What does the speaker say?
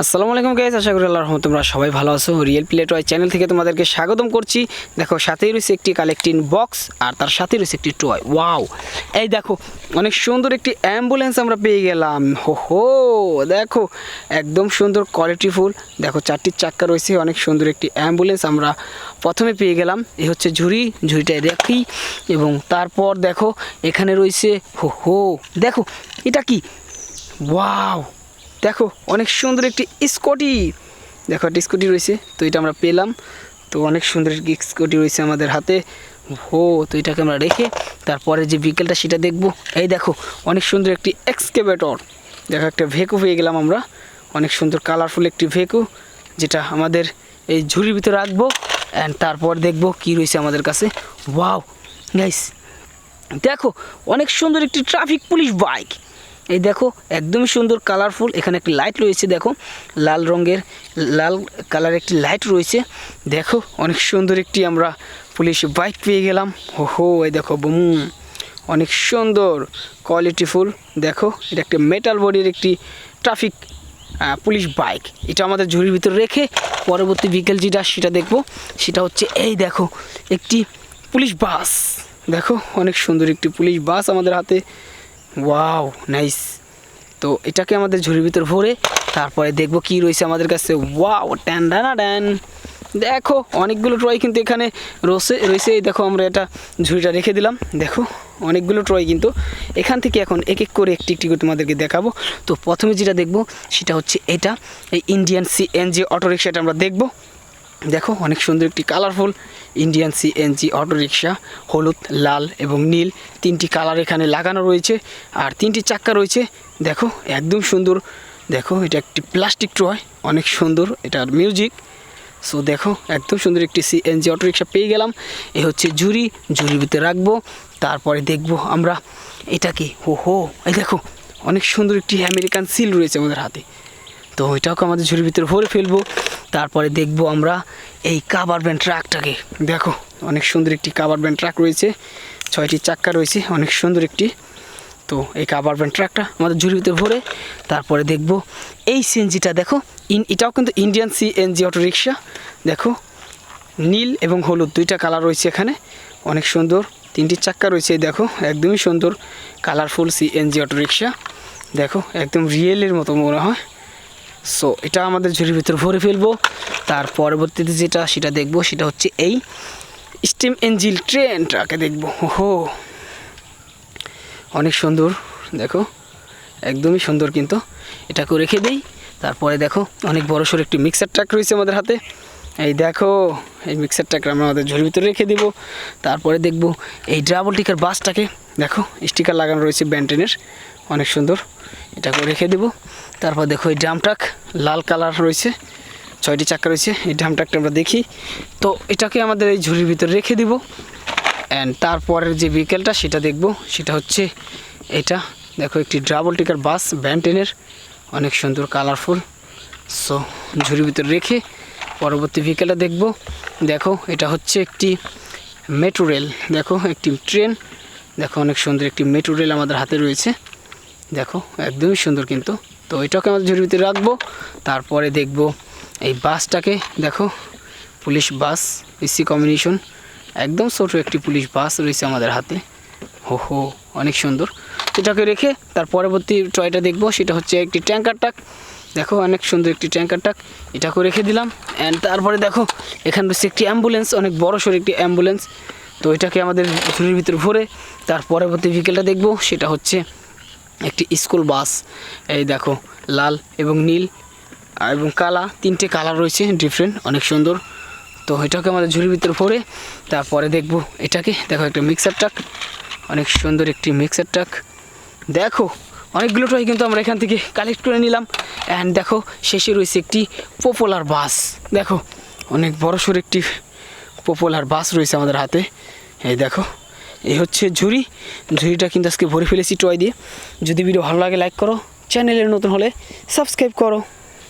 আসসালামু আলাইকুম গাইস, আশা করি আল্লাহর রহমতে তোমরা সবাই ভালো আছো। রিয়েল প্লে টয় চ্যানেল থেকে তোমাদেরকে স্বাগতম করছি। দেখো, সাথেই রয়েছে একটি কালেক্টিং বক্স আর তার সাথে রয়েছে একটি টয়। ওয়াও, এই দেখো অনেক সুন্দর একটি অ্যাম্বুলেন্স আমরা পেয়ে গেলাম। হো দেখো, একদম সুন্দর কোয়ালিটিফুল। দেখো, 4টি চাক্কা রয়েছে, অনেক সুন্দর একটি অ্যাম্বুলেন্স আমরা প্রথমে পেয়ে গেলাম। এই হচ্ছে ঝুড়িটা রাখি এবং তারপর দেখো এখানে রয়েছে হো দেখো এটা কি, ওয়াও দেখো অনেক সুন্দর একটি স্কুটি। দেখো একটা স্কুটি রয়েছে, তো এটা আমরা পেলাম। তো অনেক সুন্দর একটি স্কুটি রয়েছে আমাদের হাতে। তো এটাকে আমরা রেখে তারপরে যে ভেহিকেলটা সেটা দেখব। এই দেখো অনেক সুন্দর একটি এক্সকেভেটর। দেখো একটা ভেকু পেয়ে গেলাম আমরা, অনেক সুন্দর কালারফুল একটি ভেকু, যেটা আমাদের এই ঝুড়ির ভিতরে রাখবো। অ্যান্ড তারপর দেখব কি রয়েছে আমাদের কাছে। ওয়াও গাইস, দেখো অনেক সুন্দর একটি ট্রাফিক পুলিশ বাইক। এই দেখো একদমই সুন্দর কালারফুল। এখানে একটি লাইট রয়েছে, দেখো লাল কালার একটি লাইট রয়েছে। দেখো অনেক সুন্দর একটি আমরা পুলিশ বাইক পেয়ে গেলাম। এই দেখো বুম, অনেক সুন্দর কোয়ালিটিফুল। দেখো এটা একটা মেটাল বডির একটি ট্রাফিক পুলিশ বাইক। এটা আমাদের ঝুড়ির ভিতরে রেখে পরবর্তী বিকেল যেটা সেটা দেখবো। সেটা হচ্ছে এই দেখো একটি পুলিশ বাস। দেখো অনেক সুন্দর একটি পুলিশ বাস আমাদের হাতে। Wow nice. তো এটাকে আমাদের ঝুড়ির ভিতর ভরে তারপরে দেখবো কি রয়েছে আমাদের কাছে। ওয়াও ট্যান, দেখো অনেকগুলো ট্রয় কিন্তু এখানে রয়েছে। দেখো আমরা এটা ঝুড়িটা রেখে দিলাম। দেখো অনেকগুলো ট্রয় কিন্তু এখান থেকে এখন এক এক করে একটি করে তোমাদেরকে দেখাবো। তো প্রথমে যেটা দেখবো সেটা হচ্ছে এটা, এই ইন্ডিয়ান সিএনজি অটোরিকশাটা আমরা দেখবো। দেখো অনেক সুন্দর একটি কালারফুল ইন্ডিয়ান সিএনজি অটোরিকশা, হলুদ, লাল এবং নীল 3টি কালার এখানে লাগানো রয়েছে আর 3টি চাক্কা রয়েছে। দেখো একদম সুন্দর। দেখো এটা একটি প্লাস্টিক টয়, অনেক সুন্দর এটার মিউজিক। সো দেখো একদম সুন্দর একটি সিএনজি অটোরিকশা পেয়ে গেলাম। এ হচ্ছে ঝুড়ির ভিতরে রাখবো। তারপরে দেখব আমরা এটা কি। এই দেখো অনেক সুন্দর একটি আমেরিকান সিল রয়েছে আমাদের হাতে। তো এটাকে আমাদের ঝুড়ির ভিতরে ভরে ফেলবো। তারপরে দেখব আমরা এই কাভার ভ্যান ট্রাকটাকে। দেখো অনেক সুন্দর একটি কাভার ভ্যান ট্রাক রয়েছে, 6টি চাক্কা রয়েছে, অনেক সুন্দর একটি। তো এই কাভার ভ্যান ট্রাকটা আমাদের ঝুড়ির ভিতরে ভরে তারপরে দেখব এই সিএনজিটা। দেখো এটাও কিন্তু ইন্ডিয়ান সিএনজি অটোরিকশা। দেখো নীল এবং হলুদ 2টা কালার রয়েছে এখানে, অনেক সুন্দর। 3টি চাক্কা রয়েছে। দেখো একদমই সুন্দর কালারফুল সিএনজি অটোরিকশা। দেখো একদম রিয়েলের মতো মনে হয়। সো এটা আমাদের ঝুড়ির ভিতরে ভরে ফেলবো। তার পরবর্তীতে যেটা সেটা দেখবো সেটা হচ্ছে এই স্টিম ইঞ্জিন ট্রেনটাকে দেখবো। অনেক সুন্দর। দেখো একদমই সুন্দর, কিন্তু এটাকে রেখে দিই। তারপরে দেখো অনেক বড়সড় একটি মিক্সার ট্রাক রয়েছে আমাদের হাতে। এই দেখো এই মিক্সার ট্রাকটা আমরা আমাদের ঝুড়ির ভিতরে রেখে দিব। তারপরে দেখব এই ডাবল টিকার বাসটাকে। দেখো স্টিকার লাগানো রয়েছে ব্যান্টেনের, অনেক সুন্দর, এটাকে রেখে দেব। তারপর দেখো এই ড্রাম ট্রাক, লাল কালার রয়েছে, 6টি চাক্কা রয়েছে। এই ড্রাম ট্রাকটা আমরা দেখি। তো এটাকে আমাদের এই ঝুড়ির ভিতরে রেখে দিব। অ্যান্ড তারপরের যে ভেহিকেলটা সেটা দেখব, সেটা হচ্ছে এটা। দেখো একটি ডাবল টিকার বাস ব্যান্টেনের, অনেক সুন্দর কালারফুল। সো ঝুড়ির ভিতরে রেখে পরবর্তী ভেহিকেলটা দেখব। দেখো এটা হচ্ছে একটি মেট্রো রেল। দেখো একটি ট্রেন। দেখো অনেক সুন্দর একটি মেট্রো রেল আমাদের হাতে রয়েছে। দেখো একদমই সুন্দর কিন্তু। তো এটাকে আমাদের ঝুড়ির ভিতরে রাখবো। তারপরে দেখব এই বাসটাকে। দেখো পুলিশ বাস, এসি কম্বিনেশন, একদম ছোটো একটি পুলিশ বাস রয়েছে আমাদের হাতে। অনেক সুন্দর। এটাকে রেখে তার পরবর্তী টয়টা দেখব, সেটা হচ্ছে একটি ট্যাঙ্কার ট্রাক। দেখো অনেক সুন্দর একটি ট্যাঙ্কার ট্রাক, এটাকে রেখে দিলাম। অ্যান্ড তারপরে দেখো এখানে রয়েছে একটি অ্যাম্বুলেন্স, অনেক বড়সড় একটি অ্যাম্বুলেন্স। তো এটাকে আমাদের ঝুড়ির ভিতরে ভরে তার পরবর্তী ভেহিকেলটা দেখব, সেটা হচ্ছে একটি স্কুল বাস। এই দেখো লাল এবং নীল এবং কালা, 3টে কালার রয়েছে ডিফারেন্ট, অনেক সুন্দর। তো এটাকে আমাদের ঝুড়ির ভিতরে ভরে তারপরে দেখব এটাকে। দেখো একটা মিক্সার ট্রাক, অনেক সুন্দর একটি মিক্সার ট্রাক। দেখো অনেকগুলো টয় কিন্তু আমরা এখান থেকে কালেক্ট করে নিলাম। অ্যান্ড দেখো শেষে রয়েছে একটি পপুলার বাস। দেখো অনেক বড়সড় একটি পপুলার বাস রয়েছে আমাদের হাতে। এই দেখো এই হচ্ছে ঝুড়িটা কিন্তু আজকে ভরে ফেলেছি টয় দিয়ে। যদি ভিডিও ভালো লাগে লাইক করো, চ্যানেলের নতুন হলে সাবস্ক্রাইব করো।